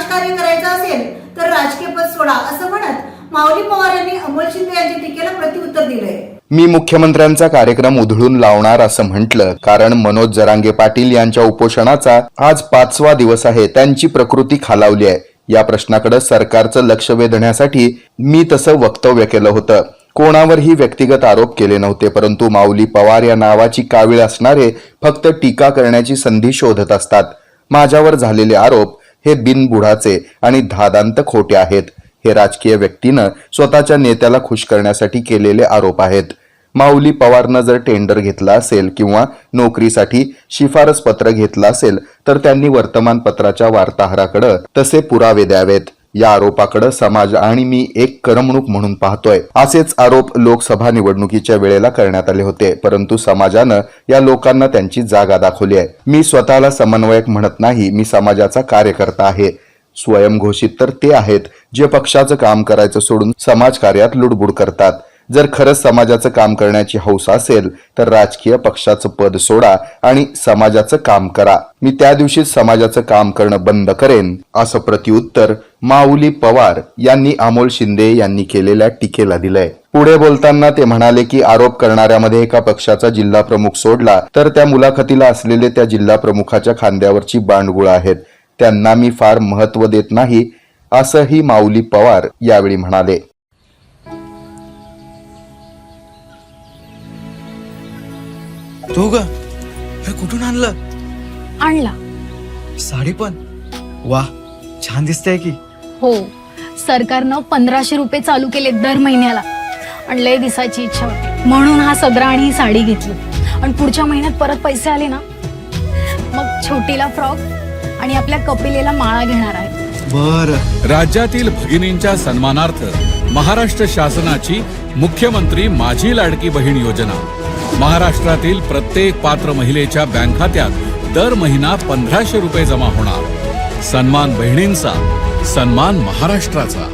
समाजकार्य करायचं असेल तर राजकीय पद सोडा असं म्हणत माऊली पवार यांनी अमोल शिंदे यांच्या टीकेला प्रत्युत्तर दिलंय। मी मुख्यमंत्र्यांचा कार्यक्रम उधळून लावणार असं म्हटलं, कारण मनोज जरांगे पाटील यांच्या उपोषणाचा आज 5वा दिवस आहे। त्यांची प्रकृती खालावली आहे। या प्रश्नाकडे सरकारचं लक्ष वेधण्यासाठी मी तसं वक्तव्य केलं होतं। कोणावरही व्यक्तिगत आरोप केले नव्हते, परंतु माऊली पवार या नावाची कावीळ असणारे फक्त टीका करण्याची संधी शोधत असतात। माझ्यावर झालेले आरोप हे बिनबुडाचे आणि धादांत खोटे आहेत। हे राजकीय व्यक्तीनं स्वतःच्या नेत्याला खुश करण्यासाठी केलेले आरोप आहेत। माऊली पवारनं जर टेंडर घेतला असेल किंवा नोकरीसाठी शिफारस पत्र घेतलं असेल तर त्यांनी वर्तमानपत्राच्या वार्ताहराकडे तसे पुरावे द्यावेत। या आरोपाकडे समाज आणि मी एक करमणूक म्हणून पाहतोय। असेच आरोप लोकसभा निवडणुकीच्या वेळेला करण्यात आले होते, परंतु समाजानं या लोकांना त्यांची जागा दाखवली आहे। मी स्वतःला समन्वयक म्हणत नाही, मी समाजाचा कार्यकर्ता आहे। स्वयंघोषित तर ते आहेत जे पक्षाचं काम करायचं सोडून समाजकार्यात लुडबुड करतात। जर खरंच समाजाचं काम करण्याची हौस असेल तर राजकीय पक्षाचं पद सोडा आणि समाजाचं काम करा। मी त्या दिवशीच समाजाचं काम करणं बंद करेन, असं प्रत्युत्तर माऊली पवार यांनी अमोल शिंदे यांनी केलेल्या टीकेला दिलंय। पुढे बोलताना ते म्हणाले की आरोप करणाऱ्यामध्ये एका पक्षाचा जिल्हा प्रमुख सोडला तर त्या मुलाखतीला असलेले त्या जिल्हा प्रमुखाच्या खांद्यावरची बांडगुळ आहेत, त्यांना मी फार महत्व देत नाही, असंही माऊली पवार यावेळी म्हणाले। तो ग हे कुठून आणलं? आणला साडी पण वा, छान दिसते की। हो, सरकारनं 1500 रुपये चालू केले दर महिन्याला। आणि लय दिसायची इच्छा होती म्हणून हा सदरा आणि ही साडी घेतली। आणि पुढच्या महिन्यात परत पैसे आले ना मग छोटीला फ्रॉक आणि आपल्या कपिलेला माळा घेणार आहे। बर, राज्यातील भगिनींच्या सन्मानार्थ महाराष्ट्र शासनाची मुख्यमंत्री माझी लाडकी बहीण योजना महाराष्ट्रातील प्रत्येक पात्र महिलेच्या बँक खात्यात दर महिना 1500 रुपये जमा होणार। सन्मान बहिणींचा, सन्मान महाराष्ट्राचा।